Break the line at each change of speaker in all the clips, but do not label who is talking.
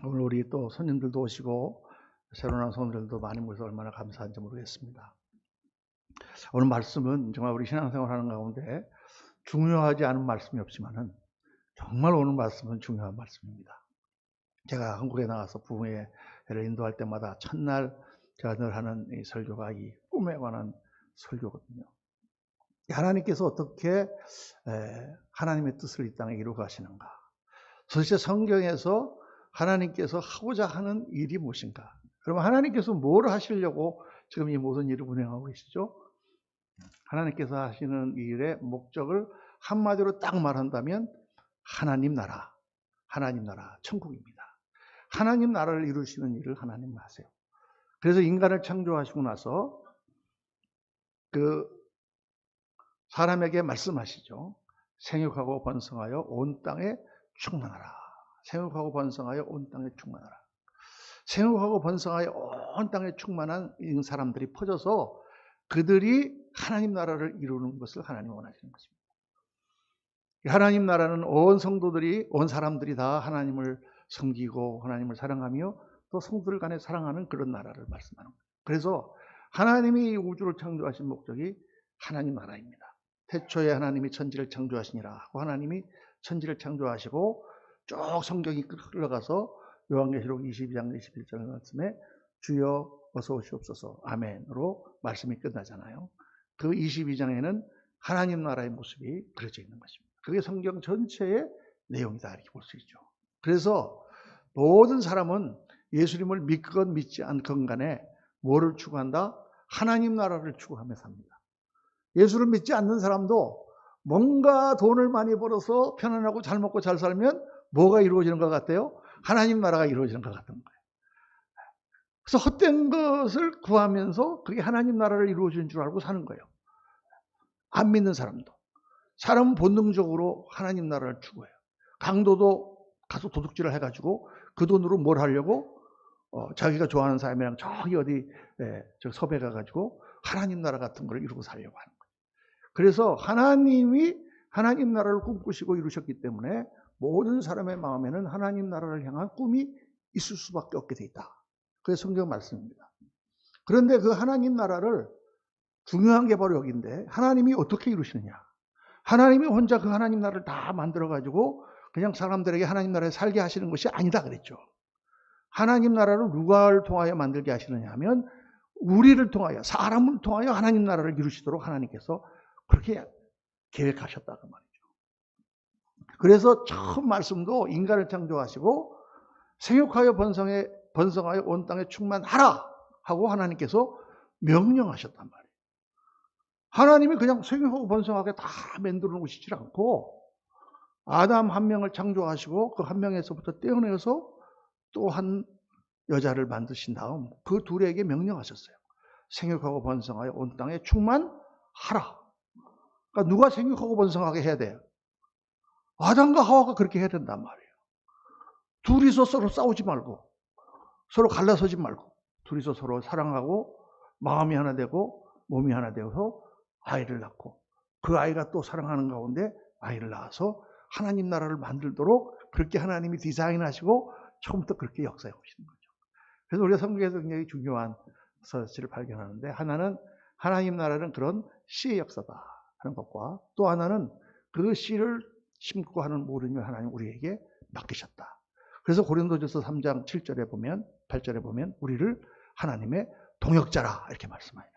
오늘 우리 또 손님들도 오시고 새로 나온 손님들도 많이 모여서 얼마나 감사한지 모르겠습니다. 오늘 말씀은 정말 우리 신앙생활 하는 가운데 중요하지 않은 말씀이 없지만은 정말 오늘 말씀은 중요한 말씀입니다. 제가 한국에 나가서 부흥회를 인도할 때마다 첫날 제가 늘 하는 이 설교가 이 꿈에 관한 설교거든요. 하나님께서 어떻게 하나님의 뜻을 이 땅에 이루어 가시는가. 도대체 성경에서 하나님께서 하고자 하는 일이 무엇인가? 그럼 하나님께서 뭘 하시려고 지금 이 모든 일을 운행하고 계시죠? 하나님께서 하시는 일의 목적을 한마디로 딱 말한다면 하나님 나라, 천국입니다. 하나님 나라를 이루시는 일을 하나님 하세요. 그래서 인간을 창조하시고 나서 그 사람에게 말씀하시죠. 생육하고 번성하여 온 땅에 충만하라. 생육하고 번성하여 온 땅에 충만하라. 생육하고 번성하여 온 땅에 충만한 사람들이 퍼져서 그들이 하나님 나라를 이루는 것을 하나님 원하시는 것입니다. 하나님 나라는 온 성도들이, 온 사람들이 다 하나님을 섬기고 하나님을 사랑하며 또 성도들 간에 사랑하는 그런 나라를 말씀하는 거예요. 그래서 하나님이 이 우주를 창조하신 목적이 하나님 나라입니다. 태초에 하나님이 천지를 창조하시니라 하고 하나님이 천지를 창조하시고 쭉 성경이 흘러가서 요한계시록 22장 21절 말씀에 주여 어서 오시옵소서 아멘으로 말씀이 끝나잖아요. 그 22장에는 하나님 나라의 모습이 그려져 있는 것입니다. 그게 성경 전체의 내용이다 이렇게 볼 수 있죠. 그래서 모든 사람은 예수님을 믿건 믿지 않건 간에 뭐를 추구한다? 하나님 나라를 추구하며 삽니다. 예수를 믿지 않는 사람도 뭔가 돈을 많이 벌어서 편안하고 잘 먹고 잘 살면 뭐가 이루어지는 것 같아요? 하나님 나라가 이루어지는 것 같은 거예요. 그래서 헛된 것을 구하면서 그게 하나님 나라를 이루어지는 줄 알고 사는 거예요. 안 믿는 사람도. 사람은 본능적으로 하나님 나라를 추구해요. 강도도 가서 도둑질을 해가지고 그 돈으로 뭘 하려고? 자기가 좋아하는 사람이랑 저기 어디 저 섭외 가가지고 하나님 나라 같은 걸 이루고 살려고 하는 거예요. 그래서 하나님이 하나님 나라를 꿈꾸시고 이루셨기 때문에 모든 사람의 마음에는 하나님 나라를 향한 꿈이 있을 수밖에 없게 돼 있다. 그게 성경 말씀입니다. 그런데 그 하나님 나라를 중요한 게 바로 여기인데 하나님이 어떻게 이루시느냐. 하나님이 혼자 그 하나님 나라를 다 만들어가지고 그냥 사람들에게 하나님 나라에 살게 하시는 것이 아니다 그랬죠. 하나님 나라를 누가를 통하여 만들게 하시느냐 하면 우리를 통하여 사람을 통하여 하나님 나라를 이루시도록 하나님께서 그렇게 계획하셨다고 말이죠. 그래서 처음 말씀도 인간을 창조하시고 생육하여 번성하여 온 땅에 충만하라 하고 하나님께서 명령하셨단 말이에요. 하나님이 그냥 생육하고 번성하게 다 만들어 놓으시지 않고 아담 한 명을 창조하시고 그 한 명에서부터 떼어내서 또 한 여자를 만드신 다음 그 둘에게 명령하셨어요. 생육하고 번성하여 온 땅에 충만하라. 그러니까 누가 생육하고 번성하게 해야 돼요? 아담과 하와가 그렇게 해야 된단 말이에요. 둘이서 서로 싸우지 말고 서로 갈라서지 말고 둘이서 서로 사랑하고 마음이 하나 되고 몸이 하나 되어서 아이를 낳고 그 아이가 또 사랑하는 가운데 아이를 낳아서 하나님 나라를 만들도록 그렇게 하나님이 디자인하시고 처음부터 그렇게 역사해 오시는 거죠. 그래서 우리가 성경에서 굉장히 중요한 사실을 발견하는데 하나는 하나님 나라는 그런 씨의 역사다 하는 것과 또 하나는 그 씨를 심고 하는 모든 걸 하나님 우리에게 맡기셨다. 그래서 고린도전서 3장 7절에 보면 8절에 보면 우리를 하나님의 동역자라 이렇게 말씀하여요.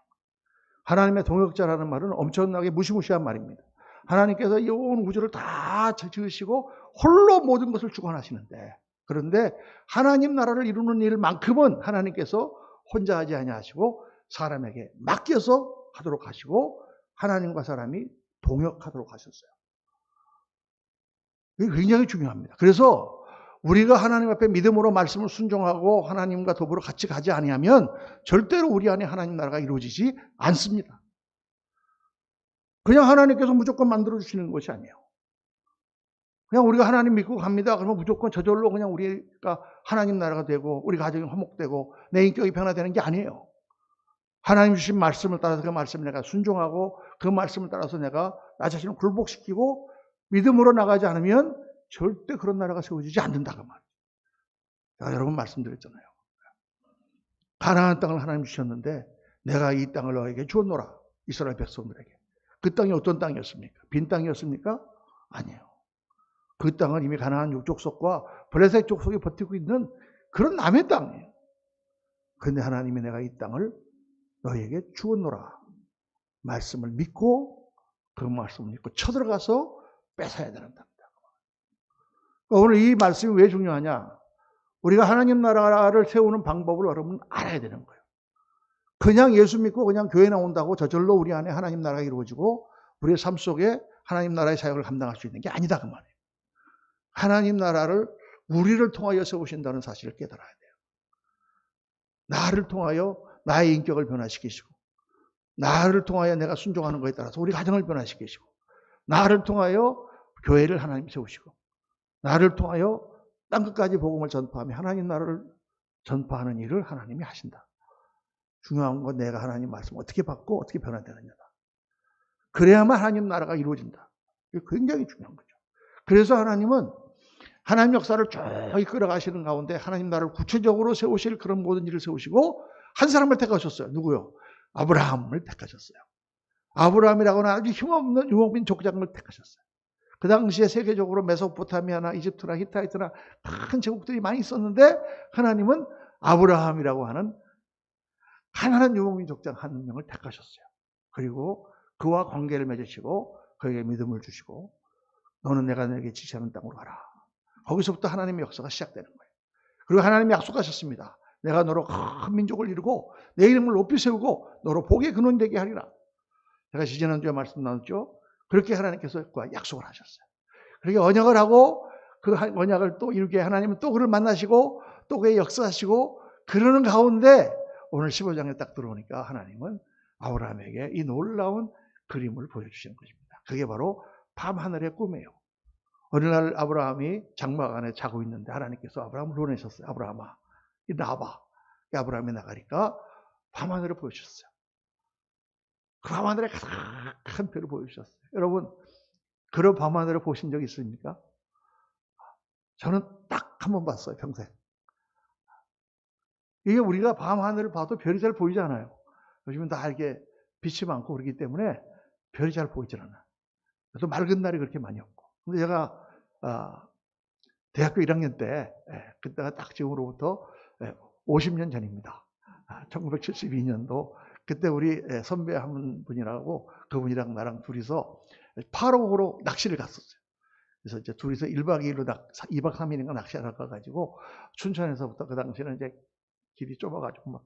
하나님의 동역자라는 말은 엄청나게 무시무시한 말입니다. 하나님께서 이 온 우주를 다 지으시고 홀로 모든 것을 주관하시는데 그런데 하나님 나라를 이루는 일만큼은 하나님께서 혼자 하지 아니하시고 사람에게 맡겨서 하도록 하시고 하나님과 사람이 동역하도록 하셨어요. 이게 굉장히 중요합니다. 그래서 우리가 하나님 앞에 믿음으로 말씀을 순종하고 하나님과 더불어 같이 가지 아니하면 절대로 우리 안에 하나님 나라가 이루어지지 않습니다. 그냥 하나님께서 무조건 만들어주시는 것이 아니에요. 그냥 우리가 하나님 믿고 갑니다. 그러면 무조건 저절로 그냥 우리가 하나님 나라가 되고 우리 가정이 화목되고 내 인격이 변화되는 게 아니에요. 하나님 주신 말씀을 따라서 그 말씀을 내가 순종하고 그 말씀을 따라서 내가 나 자신을 굴복시키고 믿음으로 나가지 않으면 절대 그런 나라가 세워지지 않는다고 말이에요. 제가 여러 번 말씀드렸잖아요. 가나안 땅을 하나님 주셨는데 내가 이 땅을 너에게 주었노라. 이스라엘 백성들에게. 그 땅이 어떤 땅이었습니까? 빈 땅이었습니까? 아니에요. 그 땅은 이미 가나안 육족속과 블레셋 족속이 버티고 있는 그런 남의 땅이에요. 그런데 하나님이 내가 이 땅을 너에게 주었노라. 말씀을 믿고 그 말씀을 믿고 쳐들어가서 뺏어야 되는 땅이다. 오늘 이 말씀이 왜 중요하냐? 우리가 하나님 나라를 세우는 방법을 여러분 알아야 되는 거예요. 그냥 예수 믿고 그냥 교회 나온다고 저절로 우리 안에 하나님 나라가 이루어지고 우리의 삶 속에 하나님 나라의 사역을 감당할 수 있는 게 아니다 그 말이에요. 하나님 나라를 우리를 통하여 세우신다는 사실을 깨달아야 돼요. 나를 통하여 나의 인격을 변화시키시고 나를 통하여 내가 순종하는 것에 따라서 우리 가정을 변화시키시고 나를 통하여 교회를 하나님 세우시고 나를 통하여 땅끝까지 복음을 전파하며 하나님 나라를 전파하는 일을 하나님이 하신다. 중요한 건 내가 하나님 말씀 어떻게 받고 어떻게 변화되느냐다. 그래야만 하나님 나라가 이루어진다. 이게 굉장히 중요한 거죠. 그래서 하나님은 하나님 역사를 쭉 이끌어가시는 가운데 하나님 나라를 구체적으로 세우실 그런 모든 일을 세우시고 한 사람을 택하셨어요. 누구요? 아브라함을 택하셨어요. 아브라함이라고는 아주 힘없는 유목민 족장을 택하셨어요. 그 당시에 세계적으로 메소포타미아나 이집트나 히타이트나 큰 제국들이 많이 있었는데 하나님은 아브라함이라고 하는 가난한 유목민 족장 한 명을 택하셨어요. 그리고 그와 관계를 맺으시고 그에게 믿음을 주시고 너는 내가 너에게 지시하는 땅으로 가라. 거기서부터 하나님의 역사가 시작되는 거예요. 그리고 하나님이 약속하셨습니다. 내가 너로 큰 민족을 이루고 내 이름을 높이 세우고 너로 복의 근원이 되게 하리라. 제가 지지난주에 말씀 나눴죠. 그렇게 하나님께서 약속을 하셨어요. 그렇게 언약을 하고 그 언약을 또 이루게 하나님은 또 그를 만나시고 또 그의 역사하시고 그러는 가운데 오늘 15장에 딱 들어오니까 하나님은 아브라함에게 이 놀라운 그림을 보여주시는 것입니다. 그게 바로 밤하늘의 꿈이에요. 어느 날 아브라함이 장막 안에 자고 있는데 하나님께서 아브라함을 보내셨어요. 아브라함아, 나와봐. 아브라함이 나가니까 밤하늘을 보여주셨어요. 그 밤하늘에 가득한 별을 보여주셨어요. 여러분, 그런 밤하늘을 보신 적 있습니까? 저는 딱 한 번 봤어요, 평생. 이게 우리가 밤하늘을 봐도 별이 잘 보이지 않아요. 요즘은 다 이렇게 빛이 많고 그렇기 때문에 별이 잘 보이질 않아요. 그래서 맑은 날이 그렇게 많이 없고. 근데 제가 대학교 1학년 때, 그때가 딱 지금으로부터 50년 전입니다. 1972년도. 그때 우리 선배 한 분이라고 그분이랑 나랑 둘이서 파로로 낚시를 갔었어요. 그래서 이제 둘이서 1박 2일로 2박 3일인가 낚시하러 가가지고 춘천에서부터 그 당시에는 이제 길이 좁아가지고 막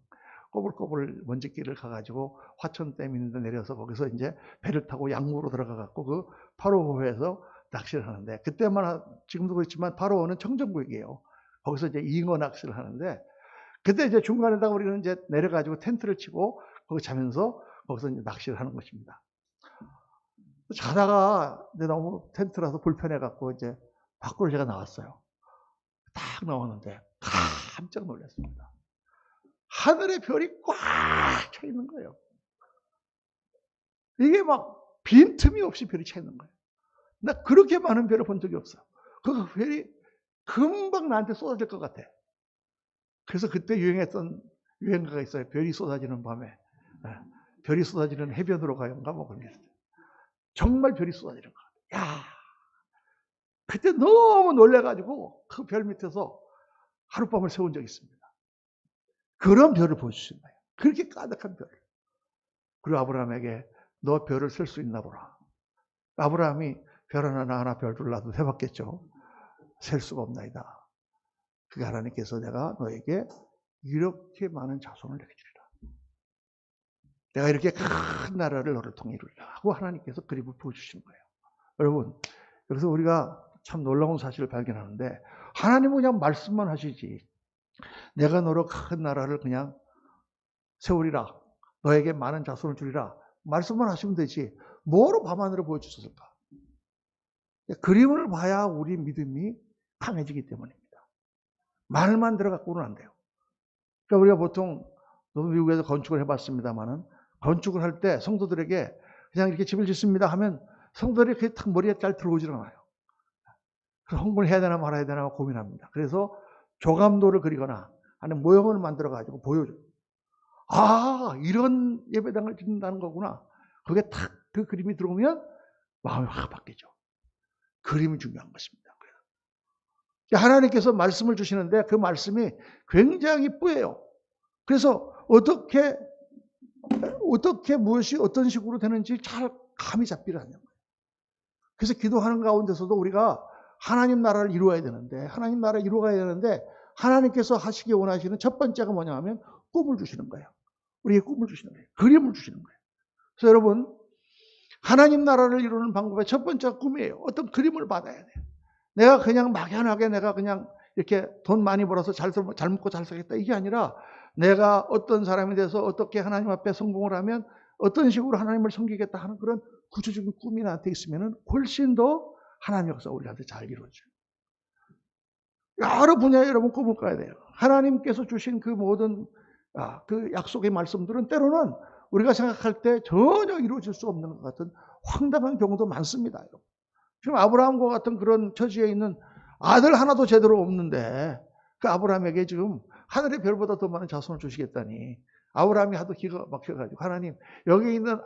꼬불꼬불 먼지길을 가가지고 화천댐 있는 데 내려서 거기서 이제 배를 타고 양무로 들어가갖고 그 파로호에서 낚시를 하는데 그때만 지금도 그렇지만 파로호는 청정구역이에요. 거기서 이제 잉어 낚시를 하는데 그때 이제 중간에다가 우리는 이제 내려가지고 텐트를 치고 거기 자면서 거기서 이제 낚시를 하는 것입니다. 자다가 이제 너무 텐트라서 불편해갖고 이제 밖으로 제가 나왔어요. 딱 나왔는데 깜짝 놀랐습니다. 하늘에 별이 꽉 차 있는 거예요. 이게 막 빈틈이 없이 별이 차 있는 거예요. 나 그렇게 많은 별을 본 적이 없어요. 그 별이 금방 나한테 쏟아질 것 같아. 그래서 그때 유행했던 유행가가 있어요. 별이 쏟아지는 밤에. 별이 쏟아지는 해변으로 가요인가 뭐 그런 게 있어요. 정말 별이 쏟아지는 것 같아요. 야, 그때 너무 놀래가지고 그 별 밑에서 하룻밤을 세운 적이 있습니다. 그런 별을 보여주신 거예요. 그렇게 가득한 별을. 그리고 아브라함에게 너 별을 셀 수 있나 보라. 아브라함이 별 하나 나 하나 별 둘 나도 해봤겠죠. 셀 수가 없나이다. 그게 하나님께서 내가 너에게 이렇게 많은 자손을 내게 주리라. 내가 이렇게 큰 나라를 너를 통해 이루리라 하고 하나님께서 그림을 보여주신 거예요. 여러분, 여기서 우리가 참 놀라운 사실을 발견하는데 하나님은 그냥 말씀만 하시지 내가 너로 큰 나라를 그냥 세우리라. 너에게 많은 자손을 주리라. 말씀만 하시면 되지. 뭐로 밤하늘을 보여주셨을까? 그림을 봐야 우리 믿음이 강해지기 때문입니다. 말만 들어갖고는 안 돼요. 그러니까 우리가 보통, 저도 미국에서 건축을 해봤습니다만은, 건축을 할 때 성도들에게 그냥 이렇게 집을 짓습니다 하면 성도들이 그게 탁 머리에 잘 들어오질 않아요. 그래서 헌금을 해야 되나 말아야 되나 고민합니다. 그래서 조감도를 그리거나 하는 모형을 만들어 가지고 보여줘요. 아, 이런 예배당을 짓는다는 거구나. 그게 탁 그 그림이 들어오면 마음이 확 바뀌죠. 그림이 중요한 것입니다. 하나님께서 말씀을 주시는데 그 말씀이 굉장히 뿌예요. 그래서 어떻게 무엇이 어떤 식으로 되는지 잘 감이 잡히라는 거예요. 그래서 기도하는 가운데서도 우리가 하나님 나라를 이루어야 되는데, 하나님 나라를 이루어가야 되는데, 하나님께서 하시기 원하시는 첫 번째가 뭐냐 하면 꿈을 주시는 거예요. 우리에게 꿈을 주시는 거예요. 그림을 주시는 거예요. 그래서 여러분, 하나님 나라를 이루는 방법의 첫 번째가 꿈이에요. 어떤 그림을 받아야 돼요. 내가 그냥 막연하게 내가 그냥 이렇게 돈 많이 벌어서 잘 먹고 잘 살겠다. 이게 아니라 내가 어떤 사람이 돼서 어떻게 하나님 앞에 성공을 하면 어떤 식으로 하나님을 섬기겠다 하는 그런 구체적인 꿈이 나한테 있으면 훨씬 더 하나님 역사 우리한테 잘 이루어져요. 여러 분야에 여러분 꿈을 꿔야 돼요. 하나님께서 주신 그 모든 그 약속의 말씀들은 때로는 우리가 생각할 때 전혀 이루어질 수 없는 것 같은 황당한 경우도 많습니다. 여러분. 지금 아브라함과 같은 그런 처지에 있는 아들 하나도 제대로 없는데 그 아브라함에게 지금 하늘의 별보다 더 많은 자손을 주시겠다니 아브라함이 하도 기가 막혀가지고 하나님 여기 있는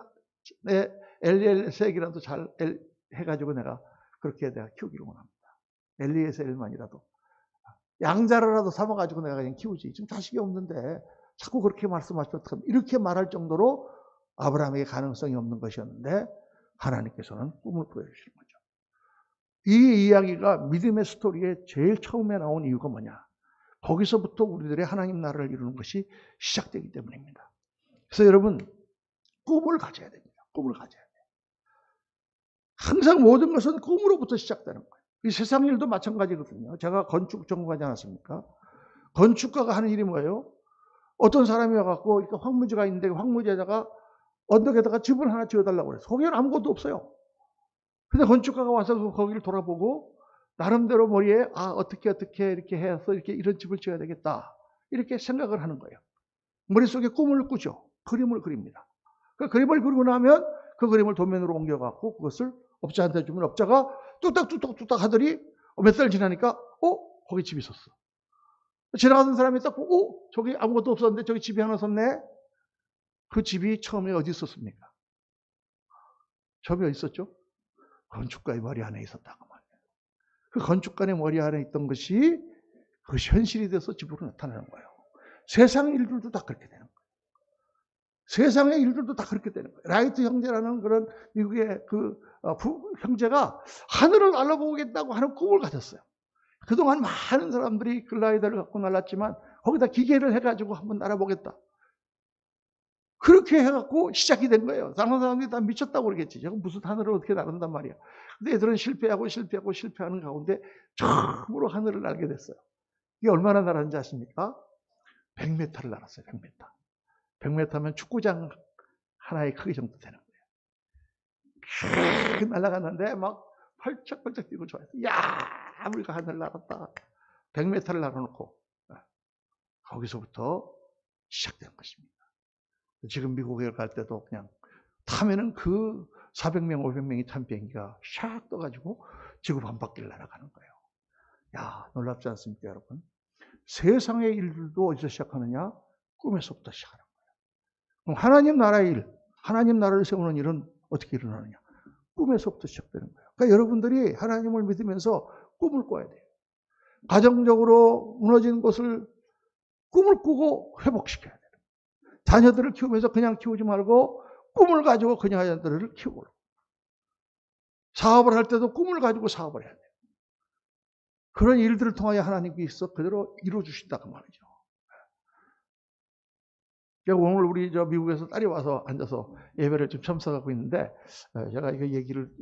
내 엘리에셀이라도 잘 해가지고 내가 그렇게 내가 키우기를 원합니다. 엘리에셀만이라도 양자라도 삼아가지고 내가 그냥 키우지. 지금 자식이 없는데 자꾸 그렇게 말씀하시면 이렇게 말할 정도로 아브라함에게 가능성이 없는 것이었는데 하나님께서는 꿈을 보여주시는 거죠. 이 이야기가 믿음의 스토리에 제일 처음에 나온 이유가 뭐냐? 거기서부터 우리들의 하나님 나라를 이루는 것이 시작되기 때문입니다. 그래서 여러분 꿈을 가져야 됩니다. 꿈을 가져야 돼요. 항상 모든 것은 꿈으로부터 시작되는 거예요. 이 세상 일도 마찬가지거든요. 제가 건축 전공하지 않았습니까? 건축가가 하는 일이 뭐예요? 어떤 사람이 와갖고 황무지가 있는데 황무지에다가 언덕에다가 집을 하나 지어달라고 그래요. 거기는 아무것도 없어요. 근데 건축가가 와서 거기를 돌아보고 나름대로 머리에 어떻게 이렇게 해서 이런 집을 지어야 되겠다 이렇게 생각을 하는 거예요. 머릿속에 꿈을 꾸죠. 그림을 그립니다. 그 그림을 그리고 나면 그 그림을 도면으로 옮겨갖고 그것을 업자한테 주면 업자가 뚝딱뚝딱 하더니 몇 달 지나니까 거기 집이 있었어. 지나가던 사람이 딱 보고 저기 아무것도 없었는데 저기 집이 하나 섰네. 그 집이 처음에 어디 있었습니까? 처음에 어디 있었죠? 건축가의 머리 안에 있었다고 말이에요. 그 건축가의 머리 안에 있던 것이 그것이 현실이 돼서 집으로 나타나는 거예요. 세상 일들도 다 그렇게 되는 거예요. 세상의 일들도 다 그렇게 되는 거예요. 라이트 형제라는 그런 미국의 그 형제가 하늘을 날아보겠다고 하는 꿈을 가졌어요. 그동안 많은 사람들이 글라이더를 갖고 날랐지만 거기다 기계를 해가지고 한번 날아보겠다. 그렇게 해갖고 시작이 된 거예요. 다른 사람들이 다 미쳤다고 그러겠지. 저거 무슨 하늘을 어떻게 나른단 말이야. 근데 애들은 실패하는 가운데 처음으로 하늘을 날게 됐어요. 이게 얼마나 날았는지 아십니까? 100m를 날았어요. 100m. 100m면 축구장 하나의 크기 정도 되는 거예요. 날아갔는데 막 펄쩍펄쩍 뛰고 좋아했어요. 야, 우리가 하늘 날았다. 100m를 날아놓고 거기서부터 시작된 것입니다. 지금 미국에 갈 때도 그냥 타면은 그 400명, 500명이 탄 비행기가 샥 떠가지고 지구 반바퀴를 날아가는 거예요. 야, 놀랍지 않습니까, 여러분? 세상의 일들도 어디서 시작하느냐? 꿈에서부터 시작하는 거예요. 그럼 하나님 나라의 일, 하나님 나라를 세우는 일은 어떻게 일어나느냐? 꿈에서부터 시작되는 거예요. 그러니까 여러분들이 하나님을 믿으면서 꿈을 꿔야 돼요. 가정적으로 무너진 것을 꿈을 꾸고 회복시켜야 돼요. 자녀들을 키우면서 그냥 키우지 말고 꿈을 가지고 그 자녀들을 키우고 사업을 할 때도 꿈을 가지고 사업을 해야 돼요. 그런 일들을 통하여 하나님께서 그대로 이루어주신다고 말이죠. 오늘 우리 미국에서 딸이 와서 앉아서 예배를 좀 참석하고 있는데 제가 이거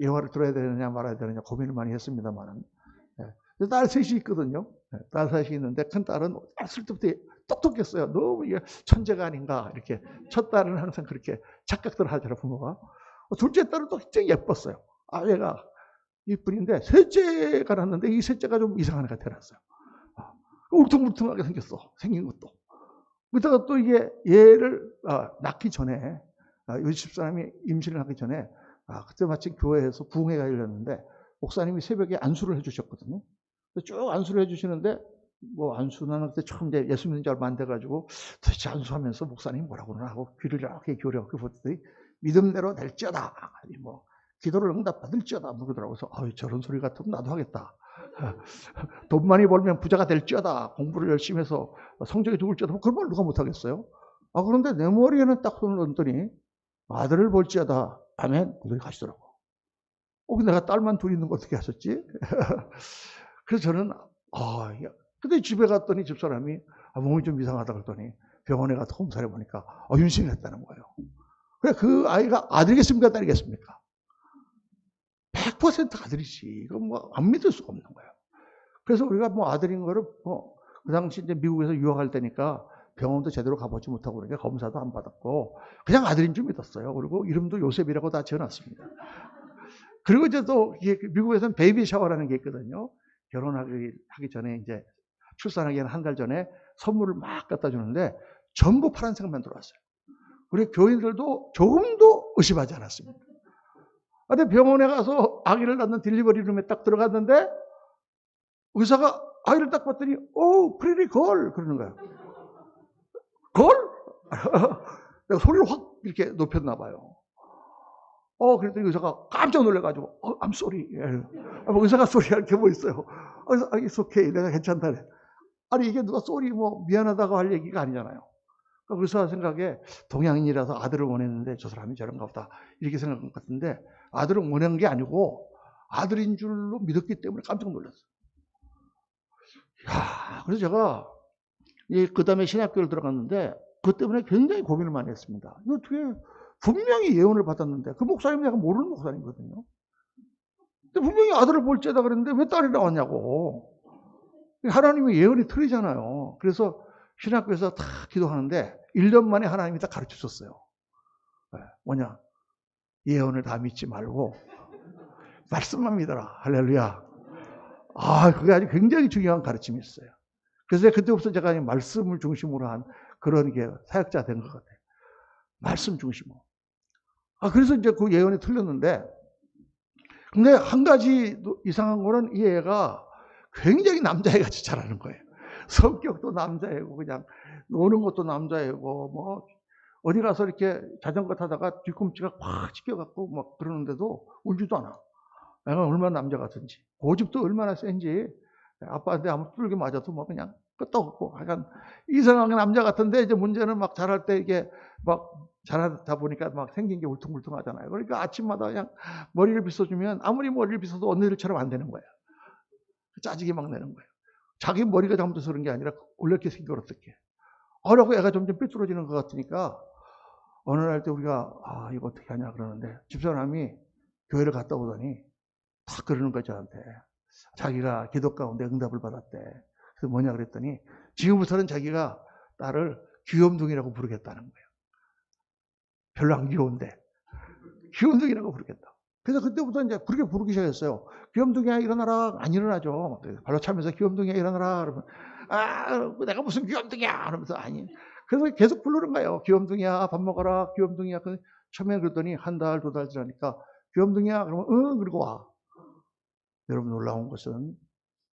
예화를 들어야 되느냐 말아야 되느냐 고민을 많이 했습니다만 딸 셋이 있거든요. 딸 셋이 있는데 큰 딸은 어렸을 때부터 똑똑했어요. 너무 이게 천재가 아닌가 이렇게. 첫 딸은 항상 그렇게 착각들 하더라고요, 부모가. 둘째 딸은 또 굉장히 예뻤어요. 얘가 이쁜인데 셋째가 났는데 이 셋째가 좀 이상한 애가 태어났어요. 울퉁불퉁하게 생긴 것도. 그러다가 또 이게 얘를 낳기 전에 이 집사람이 임신을 하기 전에 그때 마침 교회에서 부흥회가 열렸는데 목사님이 새벽에 안수를 해주셨거든요. 쭉 안수를 해주시는데 뭐 안수는 그때 처음 이제 예수 믿는 지 얼마 안 돼가지고 도대체 안수하면서 목사님이 뭐라고 그러나 하고 귀를 이렇게 기울여갖고 보더니 믿음대로 될지어다. 뭐 기도를 응답받을지어다. 뭐 그러더라고. 그래서 저런 소리 같으면 나도 하겠다. 돈 많이 벌면 부자가 될지어다. 공부를 열심히 해서 성적이 좋을지어다. 뭐 그런 말 누가 못하겠어요? 그런데 내 머리에는 딱 손을 얹더니 아들을 볼지어다. 아멘. 그들이 가시더라고. 근데 내가 딸만 둘 있는 거 어떻게 하셨지? 그래서 저는 근데 집에 갔더니 집사람이 몸이 좀 이상하다 그랬더니 병원에 가서 검사를 해보니까 윤신이 했다는 거예요. 그래 그 아이가 아들이겠습니까 딸이겠습니까? 100% 아들이지. 이거 뭐 안 믿을 수가 없는 거예요. 그래서 우리가 뭐 아들인 거를 그 당시 이제 미국에서 유학할 때니까 병원도 제대로 가보지 못하고 그러니까 검사도 안 받았고 그냥 아들인 줄 믿었어요. 그리고 이름도 요셉이라고 다 지어놨습니다. 그리고 이제 또 미국에서는 베이비 샤워라는 게 있거든요. 결혼하기 전에 이제 출산하기 한 달 전에 선물을 막 갖다 주는데 전부 파란색만 들어왔어요. 우리 교인들도 조금도 의심하지 않았습니다. 근데 병원에 가서 아기를 낳는 딜리버리 룸에 딱 들어갔는데 의사가 아이를 딱 봤더니 프리리 걸 그러는 거예요. 걸? 내가 소리를 확 이렇게 높였나 봐요. 그랬더니 의사가 깜짝 놀래가지고 I'm sorry. 의사가 소리할 게 뭐 있어요. 그래서 it's okay. 내가 괜찮다래. 아니 이게 누가 쏘리 뭐 미안하다고 할 얘기가 아니잖아요. 그러니까 의사 생각에 동양인이라서 아들을 원했는데 저 사람이 저런가 보다 이렇게 생각한 것 같은데 아들을 원한 게 아니고 아들인 줄로 믿었기 때문에 깜짝 놀랐어요. 그래서 제가 그 다음에 신학교를 들어갔는데 그것 때문에 굉장히 고민을 많이 했습니다. 이거 어떻게 분명히 예언을 받았는데 그 목사님은 내가 모르는 목사님이거든요. 근데 분명히 아들을 볼지어다 그랬는데 왜 딸이 나왔냐고. 하나님의 예언이 틀리잖아요. 그래서 신학교에서 다 기도하는데 1년 만에 하나님이 다 가르쳐 줬어요. 뭐냐? 예언을 다 믿지 말고 말씀만 믿어라. 할렐루야. 그게 아주 굉장히 중요한 가르침이 있어요. 그래서 그때부터 제가 말씀을 중심으로 한 그런 게 사역자 된 것 같아요. 말씀 중심으로. 그래서 이제 그 예언이 틀렸는데 근데 한 가지 이상한 거는 이 애가 굉장히 남자애같이 잘하는 거예요. 성격도 남자애고 그냥 노는 것도 남자애고 뭐 어디 가서 이렇게 자전거 타다가 뒤꿈치가 확 찢겨갖고 막 그러는데도 울지도 않아. 애가 얼마나 남자 같은지 고집도 얼마나 센지 아빠한테 아무 뚫게 맞아도 뭐 그냥 끄떡없고 약간 이상하게 남자 같은데 이제 문제는 막 잘할 때 이게 막 잘하다 보니까 막 생긴 게 울퉁불퉁하잖아요. 그러니까 아침마다 그냥 머리를 빗어주면 아무리 머리를 빗어도 언니들처럼 안 되는 거야. 짜증이 막 내는 거예요. 자기 머리가 잘못해서 그런 게 아니라 원래 이렇게 생긴 걸 어떻게 라고 애가 점점 삐뚤어지는 것 같으니까 어느 날 때 우리가 이거 어떻게 하냐 그러는데 집사람이 교회를 갔다 오더니 딱 그러는 거야 저한테. 자기가 기도 가운데 응답을 받았대. 그래서 뭐냐 그랬더니 지금부터는 자기가 딸을 귀염둥이라고 부르겠다는 거예요. 별로 안 귀여운데 귀염둥이라고 부르겠다. 그래서 그때부터 이제 그렇게 부르기 시작했어요. 귀염둥이야 일어나라. 안 일어나죠. 발로 차면서 귀염둥이야 일어나라. 그러면 내가 무슨 귀염둥이야. 그러면서 아니. 그래서 계속 부르는 거예요. 귀염둥이야 밥 먹어라. 귀염둥이야. 처음에 그랬더니 한 달, 두 달 지나니까 귀염둥이야. 그러면 그리고 와. 여러분 놀라운 것은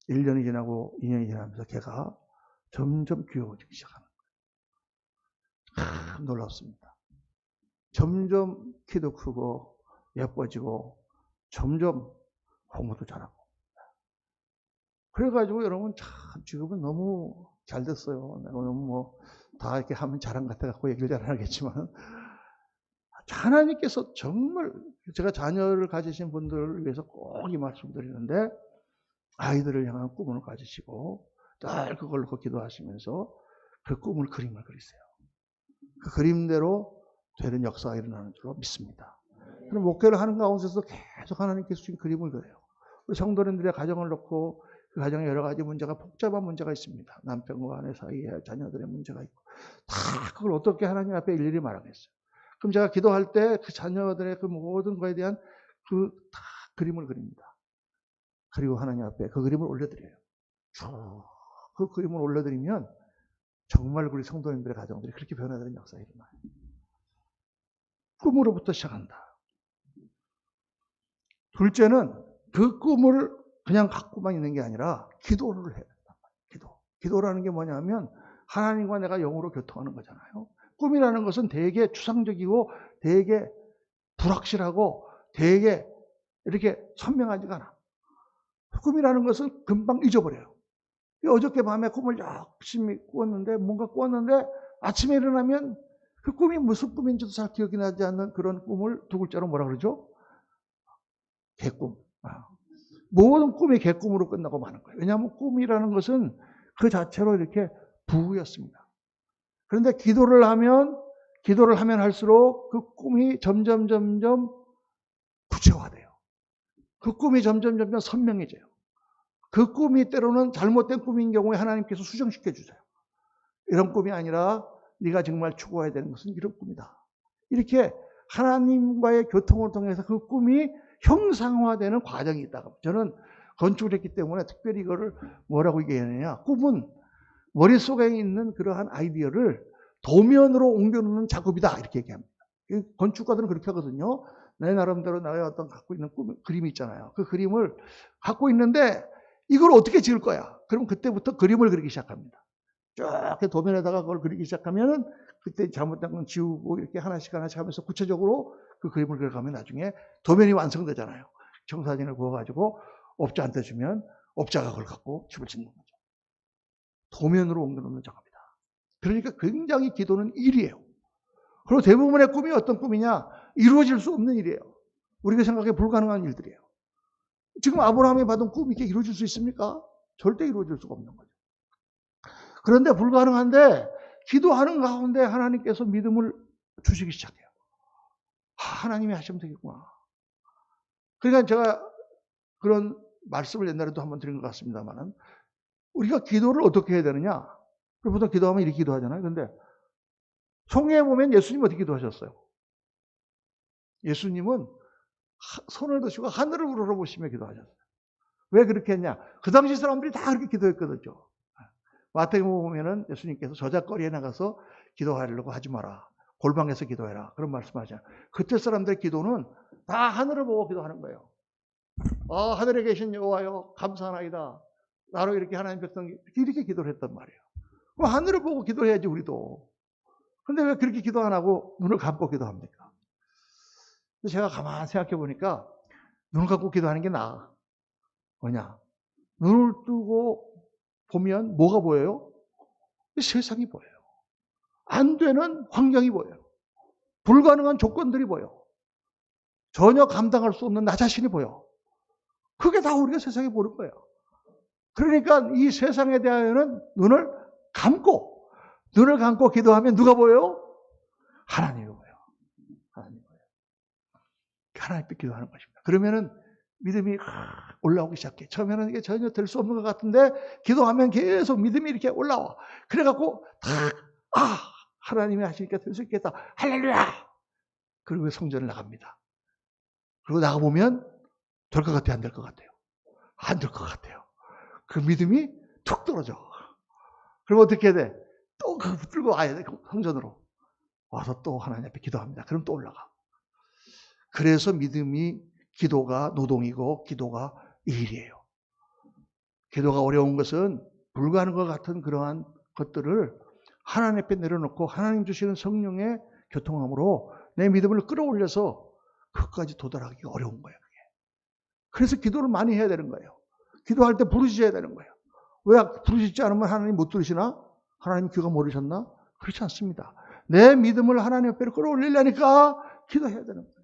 1년이 지나고 2년이 지나면서 걔가 점점 귀여워지기 시작하는 거예요. 놀랍습니다. 점점 키도 크고 예뻐지고 점점 공부도 잘하고. 그래가지고 여러분 참 지금은 너무 잘 됐어요. 내가 너무 다 이렇게 하면 자랑 같아갖고 얘기를 잘 안 하겠지만 하나님께서 정말 제가 자녀를 가지신 분들을 위해서 꼭 이 말씀 드리는데 아이들을 향한 꿈을 가지시고 늘 그걸 놓고 기도하시면서 그 꿈을 그림을 그리세요. 그 그림대로 되는 역사가 일어나는 줄로 믿습니다. 그럼 목회를 하는 가운데서 계속 하나님께서 주신 그림을 그려요. 우리 성도님들의 가정을 놓고 그 가정에 여러 가지 문제가 복잡한 문제가 있습니다. 남편과 아내 사이에 자녀들의 문제가 있고 다 그걸 어떻게 하나님 앞에 일일이 말하겠어요. 그럼 제가 기도할 때 그 자녀들의 그 모든 거에 대한 그 다 그림을 그립니다. 그리고 하나님 앞에 그 그림을 올려드려요. 그 그림을 올려드리면 정말 우리 성도님들의 가정들이 그렇게 변화되는 역사가 일어나요. 꿈으로부터 시작한다. 둘째는 그 꿈을 그냥 갖고만 있는 게 아니라 기도를 해야 된다. 기도라는 게 뭐냐면 하나님과 내가 영으로 교통하는 거잖아요. 꿈이라는 것은 되게 추상적이고 되게 불확실하고 되게 이렇게 선명하지가 않아. 꿈이라는 것은 금방 잊어버려요. 어저께 밤에 꿈을 열심히 꾸었는데 뭔가 꾸었는데 아침에 일어나면 그 꿈이 무슨 꿈인지도 잘 기억이 나지 않는 그런 꿈을 두 글자로 뭐라 그러죠? 개꿈. 모든 꿈이 개꿈으로 끝나고 마는 거예요. 왜냐하면 꿈이라는 것은 그 자체로 이렇게 부였습니다. 그런데 기도를 하면 할수록 그 꿈이 점점 구체화돼요. 그 꿈이 점점 선명해져요. 그 꿈이 때로는 잘못된 꿈인 경우에 하나님께서 수정시켜 주세요. 이런 꿈이 아니라 네가 정말 추구해야 되는 것은 이런 꿈이다. 이렇게 하나님과의 교통을 통해서 그 꿈이 형상화되는 과정이 있다고. 저는 건축을 했기 때문에 특별히 이거를 뭐라고 얘기하느냐. 꿈은 머릿속에 있는 그러한 아이디어를 도면으로 옮겨놓는 작업이다. 이렇게 얘기합니다. 건축가들은 그렇게 하거든요. 내 나름대로 나의 어떤 갖고 있는 그림이 있잖아요. 그 그림을 갖고 있는데 이걸 어떻게 지을 거야? 그럼 그때부터 그림을 그리기 시작합니다. 쫙 도면에다가 그걸 그리기 시작하면은 그때 잘못된 건 지우고 이렇게 하나씩 하면서 구체적으로 그 그림을 그려가면 나중에 도면이 완성되잖아요. 청사진을 구워가지고 업자한테 주면 업자가 그걸 갖고 집을 짓는 거죠. 도면으로 옮겨놓는 작업이다. 그러니까 굉장히 기도는 일이에요. 그리고 대부분의 꿈이 어떤 꿈이냐? 이루어질 수 없는 일이에요. 우리가 생각해 불가능한 일들이에요. 지금 아브라함이 받은 꿈이 이렇게 이루어질 수 있습니까? 절대 이루어질 수가 없는 거죠. 그런데 불가능한데 기도하는 가운데 하나님께서 믿음을 주시기 시작해요. 하나님이 하시면 되겠구나. 그러니까 제가 그런 말씀을 옛날에도 한번 드린 것 같습니다만은 우리가 기도를 어떻게 해야 되느냐? 보통 기도하면 이렇게 기도하잖아요. 그런데 성경에 보면 예수님 어떻게 기도하셨어요? 예수님은 손을 드시고 하늘을 우러러보시며 기도하셨어요. 왜 그렇게 했냐? 그 당시 사람들이 다 그렇게 기도했거든요. 마태복음 보면은 예수님께서 저잣거리에 나가서 기도하려고 하지 마라. 골방에서 기도해라. 그런 말씀하잖아요. 그때 사람들의 기도는 다 하늘을 보고 기도하는 거예요. 하늘에 계신 여호와여 감사하나이다. 나로 이렇게 하나님 백성이 이렇게 기도를 했단 말이에요. 그럼 하늘을 보고 기도해야지 우리도. 근데 왜 그렇게 기도 안 하고 눈을 감고 기도합니까? 제가 가만히 생각해 보니까 눈을 감고 기도하는 게 나아. 뭐냐? 눈을 뜨고 보면 뭐가 보여요? 세상이 보여요. 안 되는 환경이 보여요. 불가능한 조건들이 보여. 전혀 감당할 수 없는 나 자신이 보여. 그게 다 우리가 세상에 보는 거예요. 그러니까 이 세상에 대하여는 눈을 감고 기도하면 누가 보여요? 하나님이 보여요. 하나님이 보여요. 하나님께 기도하는 것입니다. 그러면은 믿음이 올라오기 시작해. 처음에는 이게 전혀 될 수 없는 것 같은데 기도하면 계속 믿음이 이렇게 올라와. 그래갖고 하나님이 하시니까 될 수 있겠다. 할렐루야! 그리고 성전을 나갑니다. 그리고 나가보면 될 것 같아요? 안 될 것 같아요? 안 될 것 같아요. 그 믿음이 툭 떨어져. 그럼 어떻게 해야 돼? 또 그거 붙들고 와야 돼. 성전으로. 와서 또 하나님 앞에 기도합니다. 그럼 또 올라가. 그래서 믿음이 기도가 노동이고 기도가 일이에요. 기도가 어려운 것은 불가능한 것 같은 그러한 것들을 하나님 앞에 내려놓고 하나님 주시는 성령의 교통함으로 내 믿음을 끌어올려서 그것까지 도달하기가 어려운 거예요. 그래서 기도를 많이 해야 되는 거예요. 기도할 때 부르짖어야 되는 거예요. 왜 부르짖지 않으면 하나님 못 들으시나? 하나님 귀가 모르셨나? 그렇지 않습니다. 내 믿음을 하나님 앞에 끌어올리려니까 기도해야 되는 거예요.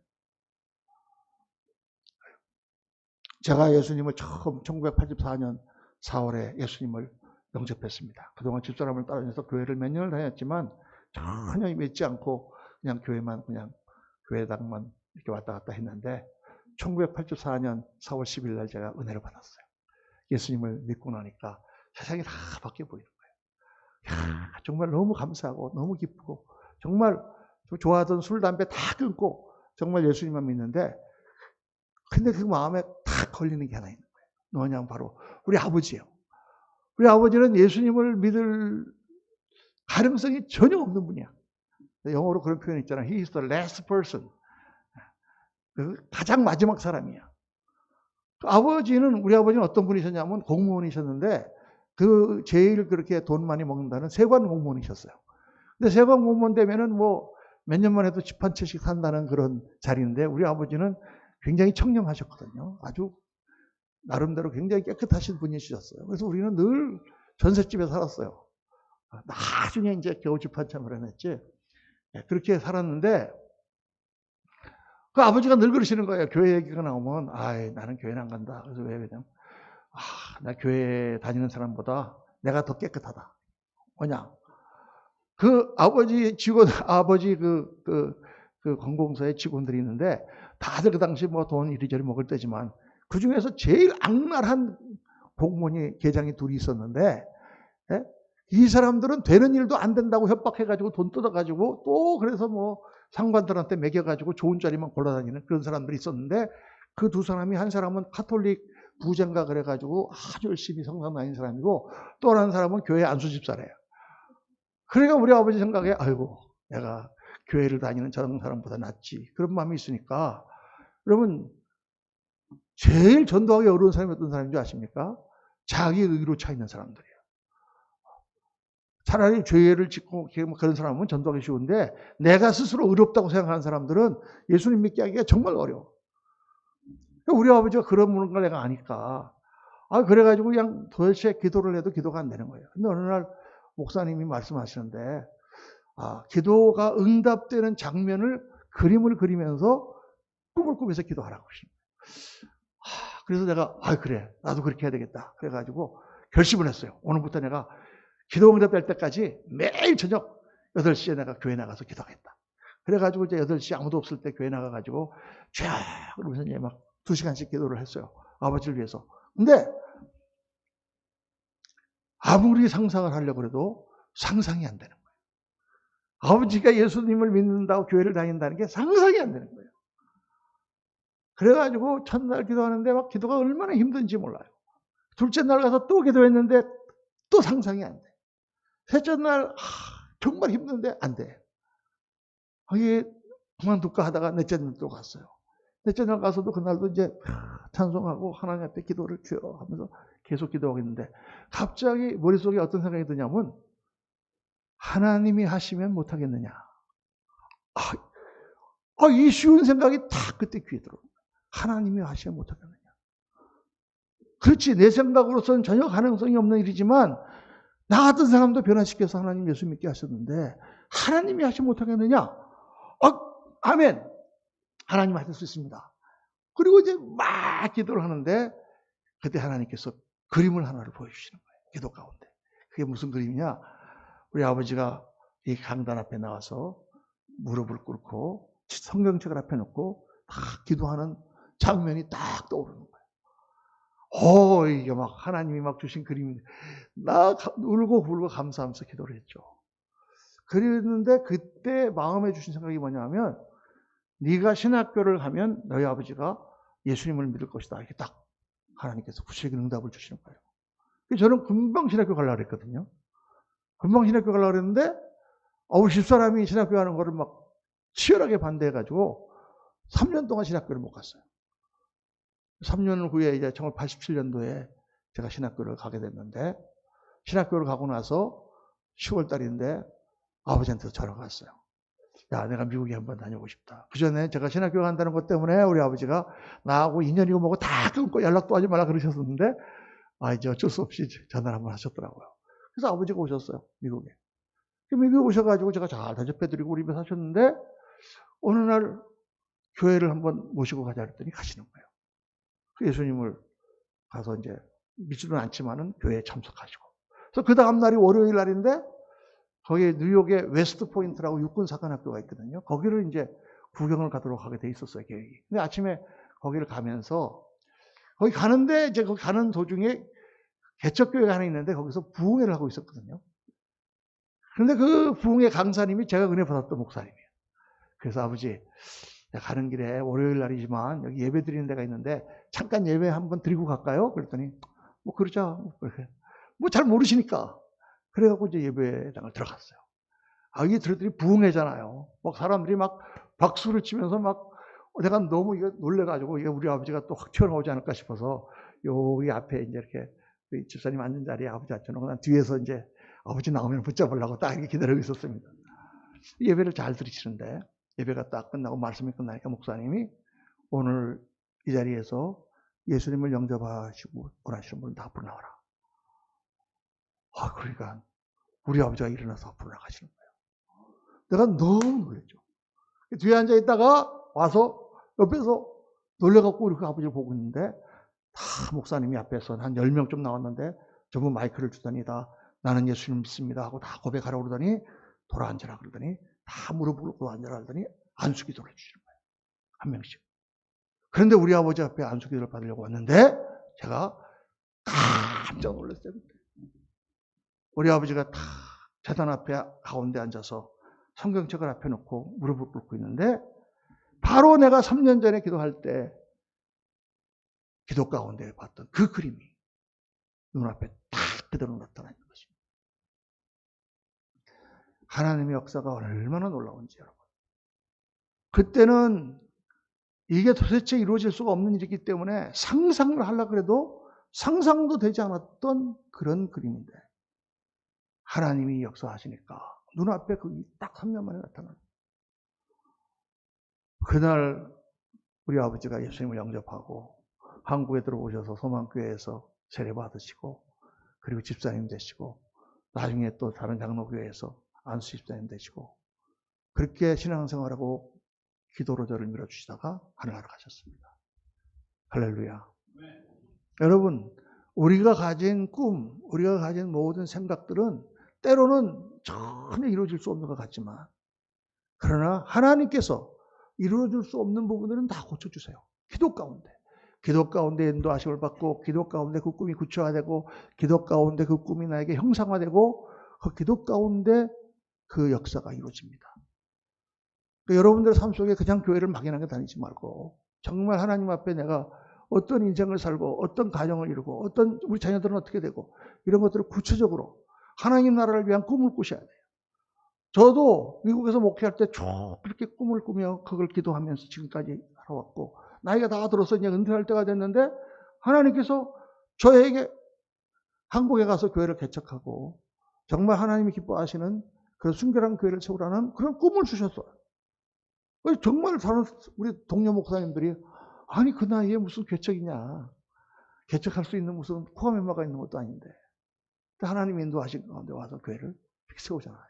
제가 예수님을 처음 1984년 4월에 예수님을 영접했습니다. 그동안 집사람을 따라다녀서 교회를 몇 년을 다녔지만 전혀 믿지 않고 그냥 교회당만 이렇게 왔다 갔다 했는데 1984년 4월 10일 날 제가 은혜를 받았어요. 예수님을 믿고 나니까 세상이 다 바뀌어 보이는 거예요. 정말 너무 감사하고 너무 기쁘고 정말 좋아하던 술, 담배 다 끊고 정말 예수님만 믿는데 근데 그 마음에 탁 걸리는 게 하나 있는 거예요. 뭐냐면 바로 우리 아버지예요. 우리 아버지는 예수님을 믿을 가능성이 전혀 없는 분이야. 영어로 그런 표현 있잖아요. He is the last person. 가장 마지막 사람이야. 우리 아버지는 어떤 분이셨냐면 공무원이셨는데 그 제일 그렇게 돈 많이 먹는다는 세관 공무원이셨어요. 근데 세관 공무원 되면은 뭐 몇 년만 해도 집 한 채씩 산다는 그런 자리인데 우리 아버지는 굉장히 청렴하셨거든요. 아주 나름대로 굉장히 깨끗하신 분이셨어요. 그래서 우리는 늘 전셋집에 살았어요. 나중에 이제 겨우 집 한 채 마련했지. 그렇게 살았는데 그 아버지가 늘 그러시는 거예요. 교회 얘기가 나오면 나는 교회는 안 간다. 그래서 왜 그냥 나 교회 다니는 사람보다 내가 더 깨끗하다. 뭐냐? 그 아버지 직원, 아버지 그 관공서에 직원들이 있는데 다들 그 당시 뭐 돈 이리저리 먹을 때지만 그 중에서 제일 악랄한 공무원이 계장이 둘이 있었는데 이 사람들은 되는 일도 안 된다고 협박해가지고 돈 뜯어가지고 또 그래서 뭐 상관들한테 매겨가지고 좋은 자리만 골라다니는 그런 사람들이 있었는데 그 두 사람이 한 사람은 카톨릭 부장가 그래가지고 아주 열심히 성당 다니는 사람이고 또 다른 사람은 교회 안수집사래요. 그러니까 우리 아버지 생각에 아이고 내가 교회를 다니는 저런 사람보다 낫지 그런 마음이 있으니까 여러분 제일 전도하기 어려운 사람이 어떤 사람인 줄 아십니까? 자기 의로 차 있는 사람들이에요. 차라리 죄를 짓고 그런 사람은 전도하기 쉬운데 내가 스스로 의롭다고 생각하는 사람들은 예수님 믿게 하기가 정말 어려워. 우리 아버지가 그런 걸 내가 아니까 그래가지고 그냥 도대체 기도를 해도 기도가 안 되는 거예요. 근데 어느 날 목사님이 말씀하시는데 기도가 응답되는 장면을 그림을 그리면서 꿈을 꾸면서 기도하라고 하시는 거예요. 그래서 내가 그래 나도 그렇게 해야 되겠다 그래가지고 결심을 했어요. 오늘부터 내가 기도 응답될 때까지 매일 저녁 8시에 내가 교회 나가서 기도하겠다. 그래가지고 이제 8시 아무도 없을 때 교회 나가가지고 쫙 그러면서 이제 막 2시간씩 기도를 했어요. 아버지를 위해서. 근데 아무리 상상을 하려고 해도 상상이 안 되는 거예요. 아버지가 예수님을 믿는다고 교회를 다닌다는 게 상상이 안 되는 거예요. 그래가지고 첫날 기도하는데 막 기도가 얼마나 힘든지 몰라요. 둘째 날 가서 또 기도했는데 또 상상이 안 돼. 셋째 날 정말 힘든데 안 돼. 이게 그만둘까 하다가 넷째 날 또 갔어요. 넷째 날 가서도 그날도 이제 찬송하고 하나님 앞에 기도를 주여 하면서 계속 기도하고 있는데 갑자기 머릿속에 어떤 생각이 드냐면 하나님이 하시면 못하겠느냐. 이 쉬운 생각이 다 그때 귀에 들어요. 하나님이 하시면 못하겠느냐. 그렇지 내 생각으로서는 전혀 가능성이 없는 일이지만 나 같은 사람도 변화시켜서 하나님 예수 믿게 하셨는데 하나님이 하시면 못하겠느냐. 아멘. 하나님 하실 수 있습니다. 그리고 이제 막 기도를 하는데 그때 하나님께서 그림을 하나를 보여주시는 거예요. 기도 가운데. 그게 무슨 그림이냐. 우리 아버지가 이 강단 앞에 나와서 무릎을 꿇고 성경책을 앞에 놓고 딱 기도하는 장면이 딱 떠오르는 거예요. 이게 막 하나님이 막 주신 그림인데 나 울고 불고 감사하면서 기도를 했죠. 그랬는데 그때 마음에 주신 생각이 뭐냐면 네가 신학교를 가면 너희 아버지가 예수님을 믿을 것이다. 이렇게 딱 하나님께서 구체적인 응답을 주시는 거예요. 저는 금방 신학교 가려고 했거든요. 금방 신학교 가려고 했는데 우리 집사람이 신학교 가는 거를 막 치열하게 반대해가지고 3년 동안 신학교를 못 갔어요. 3년 후에 이제 1987년도에 제가 신학교를 가게 됐는데 신학교를 가고 나서 10월 달인데 아버지한테 전화가 왔어요. 야, 내가 미국에 한번 다녀오고 싶다. 그 전에 제가 신학교 간다는 것 때문에 우리 아버지가 나하고 인연이고 뭐고 다 끊고 연락도 하지 말라 그러셨었는데 이제 어쩔 수 없이 전화를 한번 하셨더라고요. 그래서 아버지가 오셨어요. 미국에. 미국에 오셔가지고 제가 잘 대접해드리고 우리 집에 사셨는데 어느 날 교회를 한번 모시고 가자 그랬더니 가시는 거예요. 예수님을 가서 이제 믿지는 않지만은 교회에 참석하시고. 그래서 그 다음 날이 월요일 날인데 거기 뉴욕에 웨스트 포인트라고 육군사관학교가 있거든요. 거기를 이제 구경을 가도록 하게 돼 있었어요, 계획이. 근데 아침에 거기를 가면서 거기 가는데 이제 거기 가는 도중에 개척교회가 하나 있는데 거기서 부흥회를 하고 있었거든요. 그런데 그 부흥회 강사님이 제가 은혜 받았던 목사님이에요. 그래서 아버지, 가는 길에 월요일 날이지만 여기 예배 드리는 데가 있는데 잠깐 예배 한번 드리고 갈까요? 그랬더니 뭐 그러자. 뭐 잘 모르시니까. 그래갖고 이제 예배당을 들어갔어요. 이게 들었더니 부흥회잖아요. 막 사람들이 막 박수를 치면서 막 내가 너무 이거 놀래가지고 이게 우리 아버지가 또 확 튀어나오지 않을까 싶어서 여기 앞에 이제 이렇게 우리 집사님 앉은 자리에 아버지 앉혀놓고 난 뒤에서 이제 아버지 나오면 붙잡으려고 딱 이렇게 기다리고 있었습니다. 예배를 잘 들으시는데 예배가 딱 끝나고 말씀이 끝나니까 목사님이 오늘 이 자리에서 예수님을 영접하시고 원하시는 분은 다 앞으로 나와라. 그러니까 우리 아버지가 일어나서 앞으로 나가시는 거예요. 내가 너무 놀랐죠. 뒤에 앉아 있다가 와서 옆에서 놀래갖고 우리 그 아버지를 보고 있는데 다 목사님이 앞에서 한 10명 좀 나왔는데 전부 마이크를 주더니 다 나는 예수님 믿습니다 하고 다 고백하라고 그러더니 돌아 앉으라 그러더니 다 무릎 꿇고 앉으라 그러더니 안수기도를 해주시는 거예요. 한 명씩. 그런데 우리 아버지 앞에 안수기도를 받으려고 왔는데 제가 깜짝 놀랐어요. 그때. 우리 아버지가 다 재단 앞에 가운데 앉아서 성경책을 앞에 놓고 무릎을 꿇고 있는데 바로 내가 3년 전에 기도할 때 기도 가운데 봤던 그 그림이 눈앞에 딱 그대로 나타나 있는 것입니다. 하나님의 역사가 얼마나 놀라운지 여러분. 그때는 이게 도대체 이루어질 수가 없는 일이기 때문에 상상을 하려고 해도 상상도 되지 않았던 그런 그림인데 하나님이 역사하시니까 눈앞에 그게 딱 3년 만에 나타나는 거예요. 그날 우리 아버지가 예수님을 영접하고 한국에 들어오셔서 소망교회에서 세례 받으시고 그리고 집사님 되시고 나중에 또 다른 장로교회에서 안수 집사님 되시고 그렇게 신앙생활하고 기도로 저를 밀어주시다가 하늘나라 가셨습니다. 할렐루야. 네. 여러분 우리가 가진 꿈, 우리가 가진 모든 생각들은 때로는 전혀 이루어질 수 없는 것 같지만 그러나 하나님께서 이루어질 수 없는 부분들은 다 고쳐주세요. 기도 가운데 인도하심을 받고 기도 가운데 그 꿈이 구체화되고 기도 가운데 그 꿈이 나에게 형상화되고 그 기도 가운데 그 역사가 이루어집니다. 그러니까 여러분들의 삶 속에 그냥 교회를 막연하게 다니지 말고 정말 하나님 앞에 내가 어떤 인생을 살고 어떤 가정을 이루고 어떤 우리 자녀들은 어떻게 되고 이런 것들을 구체적으로 하나님 나라를 위한 꿈을 꾸셔야 돼요. 저도 미국에서 목회할 때 쭉 그렇게 꿈을 꾸며 그걸 기도하면서 지금까지 살아왔고 나이가 다 들어서 이제 은퇴할 때가 됐는데 하나님께서 저에게 한국에 가서 교회를 개척하고 정말 하나님이 기뻐하시는 그런 순결한 교회를 세우라는 그런 꿈을 주셨어요. 정말 다른 우리 동료 목사님들이 아니 그 나이에 무슨 개척이냐. 개척할 수 있는 무슨 코어 멤버가 있는 것도 아닌데 하나님이 인도하신 가운데 와서 교회를 세우잖아요.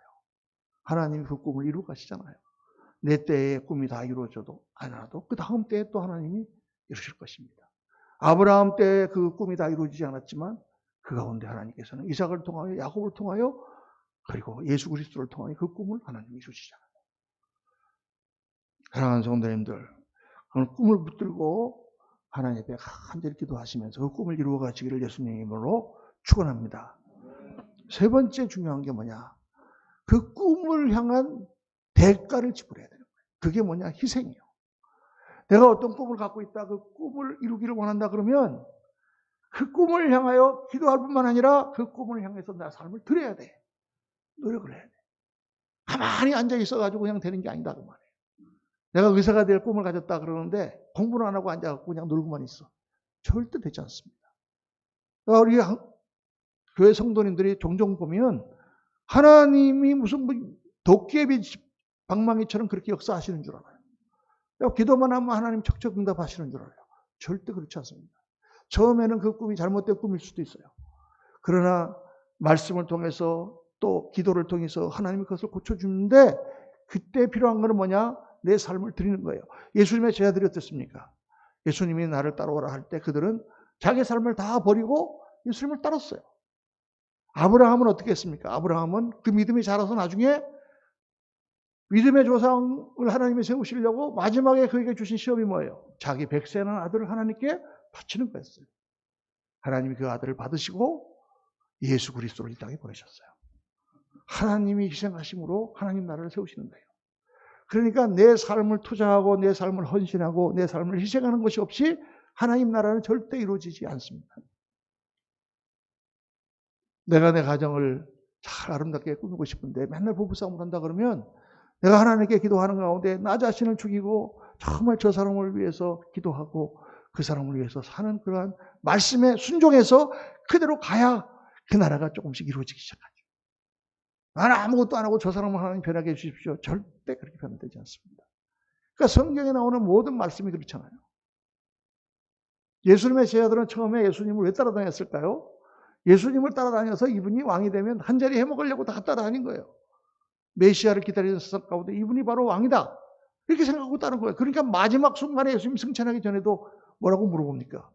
하나님이 그 꿈을 이루어 가시잖아요. 내 때의 꿈이 다 이루어져도 않아도 그 다음 때에 또 하나님이 이루실 것입니다. 아브라함 때의 그 꿈이 다 이루어지지 않았지만 그 가운데 하나님께서는 이삭을 통하여 야곱을 통하여 그리고 예수 그리스도를 통하여 그 꿈을 하나님이 이루시잖아요. 사랑하는 성도님들, 오늘 꿈을 붙들고 하나님 앞에 간절히 기도하시면서 그 꿈을 이루어 가시기를 예수님의 이름으로 축원합니다. 세 번째 중요한 게 뭐냐? 그 꿈을 향한 대가를 지불해야 되는 거예요. 그게 뭐냐? 희생이요. 내가 어떤 꿈을 갖고 있다, 그 꿈을 이루기를 원한다 그러면 그 꿈을 향하여 기도할 뿐만 아니라 그 꿈을 향해서 내 삶을 드려야 돼. 노력을 해야 돼. 가만히 앉아 있어가지고 그냥 되는 게 아니다 그 말이에요. 내가 의사가 될 꿈을 가졌다 그러는데 공부를 안 하고 앉아갖고 그냥 놀고만 있어. 절대 되지 않습니다. 우리 교회 성도님들이 종종 보면 하나님이 무슨 도깨비 방망이처럼 그렇게 역사하시는 줄 알아요. 기도만 하면 하나님 척척 응답하시는 줄 알아요. 절대 그렇지 않습니다. 처음에는 그 꿈이 잘못된 꿈일 수도 있어요. 그러나 말씀을 통해서 또 기도를 통해서 하나님이 그것을 고쳐주는데 그때 필요한 것은 뭐냐? 내 삶을 드리는 거예요. 예수님의 제자들이 어땠습니까? 예수님이 나를 따라오라 할 때 그들은 자기 삶을 다 버리고 예수님을 따랐어요. 아브라함은 어떻게 했습니까? 아브라함은 그 믿음이 자라서 나중에 믿음의 조상을 하나님이 세우시려고 마지막에 그에게 주신 시험이 뭐예요? 자기 백세라는 아들을 하나님께 바치는 거였어요. 하나님이 그 아들을 받으시고 예수 그리스도를 이 땅에 보내셨어요. 하나님이 희생하심으로 하나님 나라를 세우시는 거예요. 그러니까 내 삶을 투자하고 내 삶을 헌신하고 내 삶을 희생하는 것이 없이 하나님 나라는 절대 이루어지지 않습니다. 내가 내 가정을 잘 아름답게 꾸미고 싶은데 맨날 부부싸움을 한다 그러면 내가 하나님께 기도하는 가운데 나 자신을 죽이고 정말 저 사람을 위해서 기도하고 그 사람을 위해서 사는 그러한 말씀에 순종해서 그대로 가야 그 나라가 조금씩 이루어지기 시작하죠. 나는 아무것도 안 하고 저 사람을 하나님 변하게 해주십시오. 절대 그렇게 변화되지 않습니다. 그러니까 성경에 나오는 모든 말씀이 그렇잖아요. 예수님의 제자들은 처음에 예수님을 왜 따라다녔을까요? 예수님을 따라다녀서 이분이 왕이 되면 한자리 해먹으려고 다 따라다닌 거예요. 메시아를 기다리는 세상 가운데 이분이 바로 왕이다. 이렇게 생각하고 따른 거예요. 그러니까 마지막 순간에 예수님 승천하기 전에도 뭐라고 물어봅니까?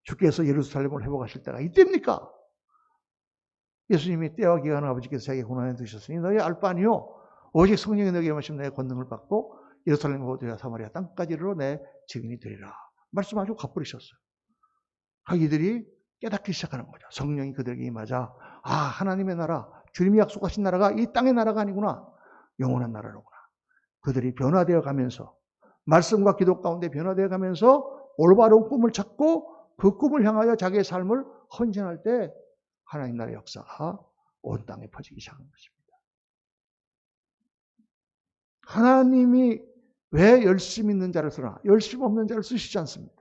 주께서 예루살렘을 회복하실 때가 이때입니까? 예수님이 때와 기간을 아버지께서 자기 고난에 두셨으니 너희 알 바 아니요. 오직 성령이 너에게 마시면 내 권능을 받고 예루살렘 호두야 사마리아 땅까지로 내 증인이 되리라. 말씀하시고 가버리셨어요. 이들이 깨닫기 시작하는 거죠. 성령이 그들에게 임하자 하나님의 나라, 주님이 약속하신 나라가 이 땅의 나라가 아니구나. 영원한 나라로구나. 그들이 변화되어 가면서 말씀과 기도 가운데 변화되어 가면서 올바른 꿈을 찾고 그 꿈을 향하여 자기의 삶을 헌신할 때 하나님 나라의 역사가 온 땅에 퍼지기 시작한 것입니다. 하나님이 왜 열심 있는 자를 쓰나 열심 없는 자를 쓰시지 않습니다.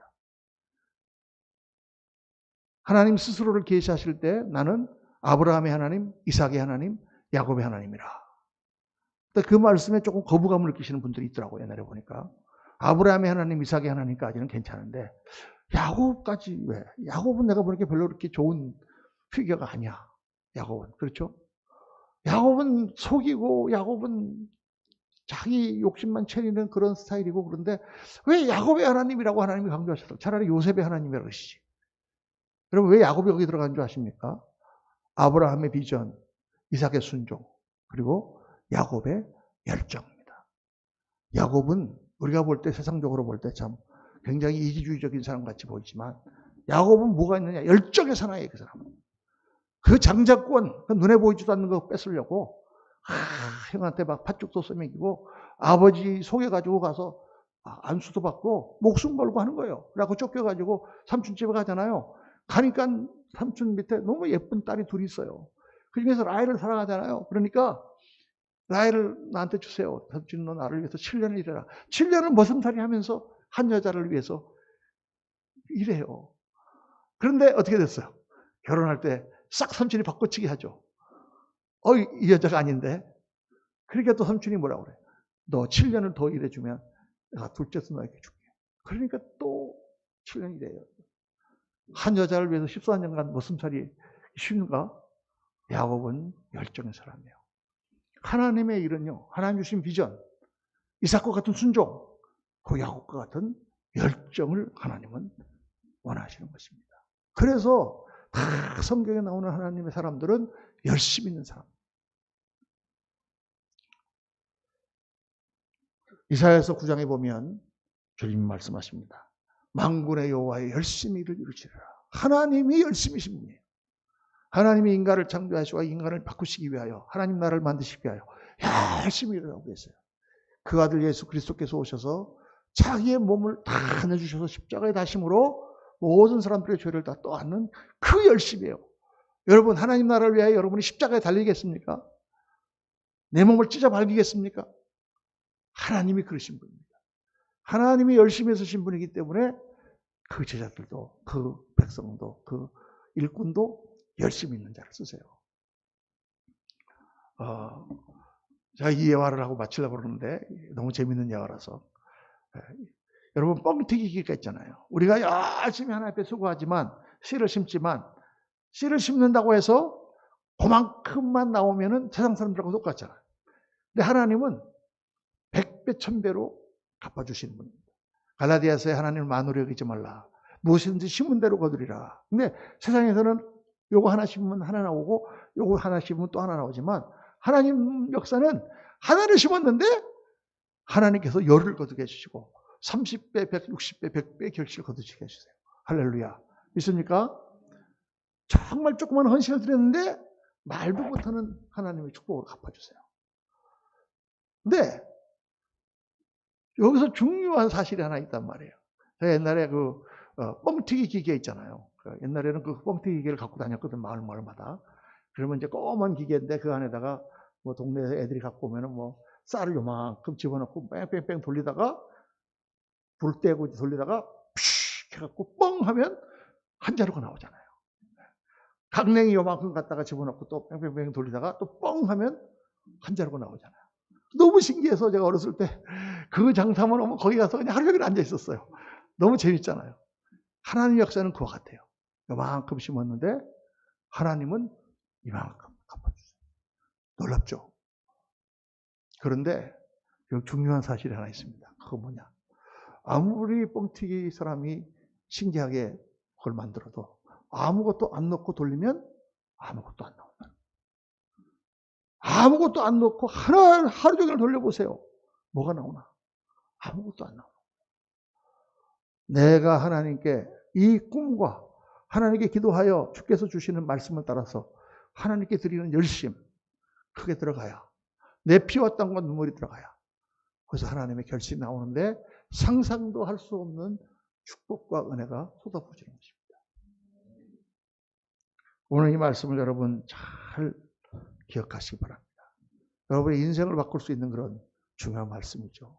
하나님 스스로를 계시하실 때 나는 아브라함의 하나님, 이삭의 하나님, 야곱의 하나님이라. 그 말씀에 조금 거부감을 느끼시는 분들이 있더라고요. 옛날에 보니까. 아브라함의 하나님, 이삭의 하나님까지는 괜찮은데 야곱까지 왜? 야곱은 내가 보니까 별로 그렇게 좋은 피규어가 아니야. 야곱은. 그렇죠? 야곱은 속이고 야곱은 자기 욕심만 채리는 그런 스타일이고 그런데 왜 야곱의 하나님이라고 하나님이 강조하셨어요? 차라리 요셉의 하나님이라고 그러시지. 여러분 왜 야곱이 여기 들어간 줄 아십니까? 아브라함의 비전, 이삭의 순종, 그리고 야곱의 열정입니다. 야곱은 우리가 볼 때 세상적으로 볼 때 참 굉장히 이기주의적인 사람 같이 보이지만 야곱은 뭐가 있느냐? 열정의 사나이에요. 그 사람은. 그 장자권, 그 눈에 보이지도 않는 거 뺏으려고 형한테 막 팥죽도 써먹이고 아버지 속여가지고 가서 안수도 받고 목숨 걸고 하는 거예요. 그래갖고 쫓겨가지고 삼촌 집에 가잖아요. 가니까 삼촌 밑에 너무 예쁜 딸이 둘이 있어요. 그 중에서 라헬을 사랑하잖아요. 그러니까 라헬을 나한테 주세요. 삼촌 너 나를 위해서 7년을 일해라. 7년을 머슴살이 하면서 한 여자를 위해서 일해요. 그런데 어떻게 됐어요? 결혼할 때 싹 삼촌이 바꿔치기 하죠. 이 여자가 아닌데. 그러니까 또 삼촌이 뭐라고 그래? 너 7년을 더 일해주면 내가 둘째서 너에게 줄게. 그러니까 또 7년이 돼요. 한 여자를 위해서 14년간 머슴살이 쉬운가? 야곱은 열정의 사람이에요. 하나님의 일은요. 하나님 주신 비전, 이삭과 같은 순종, 그 야곱과 같은 열정을 하나님은 원하시는 것입니다. 그래서 다 성경에 나오는 하나님의 사람들은 열심 있는 사람. 이사야서 9장에 보면 주님이 말씀하십니다. 만군의 여호와의 열심히 일을 이루시리라. 하나님이 열심이신 분이에요. 하나님이 인간을 창조하시고 인간을 바꾸시기 위하여 하나님 나라를 만드시기 위하여 열심히 일을 하고 계세요. 그 아들 예수 그리스도께서 오셔서 자기의 몸을 다 내주셔서 십자가에 다심으로 모든 사람들의 죄를 다 떠안는 그 열심이에요. 여러분 하나님 나라를 위하여 여러분이 십자가에 달리겠습니까? 내 몸을 찢어 발기겠습니까? 하나님이 그러신 분입니다. 하나님이 열심히 쓰신 분이기 때문에 그 제자들도 그 백성도 그 일꾼도 열심히 있는 자를 쓰세요. 제가 이 예화를 하고 마치려고 그러는데 너무 재밌는 예화라서 여러분 뻥튀기기가 있잖아요. 우리가 열심히 하나님 앞에 수고하지만 씨를 심지만 씨를 심는다고 해서 그만큼만 나오면은 세상 사람들하고 똑같잖아요. 근데 하나님은 100배 1000배로 갚아주시는 분입니다. 갈라디아서에 하나님을 만으로 여기지 말라. 무엇이든지 심은 대로 거두리라. 근데 세상에서는 요거 하나 심으면 하나 나오고 요거 하나 심으면 또 하나 나오지만 하나님 역사는 하나를 심었는데 하나님께서 열을 거두게 해주시고 30배, 160배, 100배 결실을 거두시게 해주세요. 할렐루야. 있습니까? 정말 조그만 헌신을 드렸는데 말도 못하는 하나님의 축복을 갚아주세요. 근데 여기서 중요한 사실이 하나 있단 말이에요. 제가 옛날에 뻥튀기 기계 있잖아요. 옛날에는 그 뻥튀기 기계를 갖고 다녔거든, 마을마다. 그러면 이제 꼬만 기계인데 그 안에다가 뭐 동네에서 애들이 갖고 오면은 뭐 쌀을 요만큼 집어넣고 뺑뺑뺑 돌리다가 불 떼고 돌리다가 푸쉬 해갖고 뻥 하면 한 자루가 나오잖아요. 강냉이 요만큼 갖다가 집어넣고 또 뺑뺑뺑 돌리다가 또 뻥 하면 한 자루가 나오잖아요. 너무 신기해서 제가 어렸을 때 그 장사만 오면 거기 가서 그냥 하루 종일 앉아 있었어요. 너무 재밌잖아요. 하나님 역사는 그와 같아요. 요만큼 심었는데 하나님은 이만큼 갚아주세요. 놀랍죠? 그런데 여기 중요한 사실이 하나 있습니다. 그거 뭐냐? 아무리 뻥튀기 사람이 신기하게 그걸 만들어도 아무것도 안 넣고 돌리면 아무것도 안 나온다. 아무것도 안 넣고 하루 종일 돌려보세요. 뭐가 나오나? 아무것도 안 나오나. 내가 하나님께 이 꿈과 하나님께 기도하여 주께서 주시는 말씀을 따라서 하나님께 드리는 열심, 크게 들어가야, 내 피와 땀과 눈물이 들어가야, 그래서 하나님의 결실이 나오는데 상상도 할 수 없는 축복과 은혜가 쏟아부어지는 것입니다. 오늘 이 말씀을 여러분 잘 기억하시기 바랍니다. 여러분의 인생을 바꿀 수 있는 그런 중요한 말씀이죠.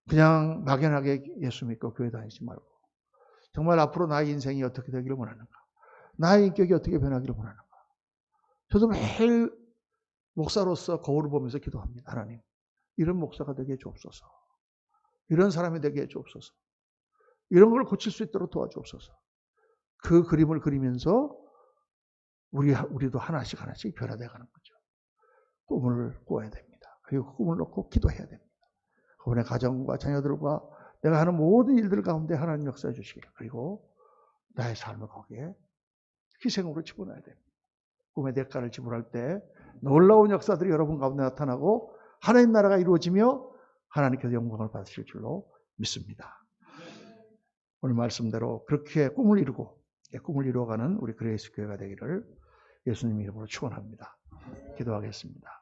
그냥 막연하게 예수 믿고 교회 다니지 말고 정말 앞으로 나의 인생이 어떻게 되기를 원하는가, 나의 인격이 어떻게 변하기를 원하는가. 저도 매일 목사로서 거울을 보면서 기도합니다. 하나님, 이런 목사가 되게 해주옵소서. 이런 사람이 되게 해주옵소서. 이런 걸 고칠 수 있도록 도와주옵소서. 그 그림을 그리면서 우리도 하나씩 변화되어 가는 거죠. 꿈을 꾸어야 됩니다. 그리고 꿈을 놓고 기도해야 됩니다. 그분의 가정과 자녀들과 내가 하는 모든 일들 가운데 하나님 역사해 주시기를, 그리고 나의 삶을 거기에 희생으로 집어넣어야 됩니다. 꿈의 대가를 지불할 때 놀라운 역사들이 여러분 가운데 나타나고 하나님 나라가 이루어지며 하나님께서 영광을 받으실 줄로 믿습니다. 오늘 말씀대로 그렇게 꿈을 이루어가는 우리 그레이스 교회가 되기를 예수님 이름으로 축원합니다. 기도하겠습니다.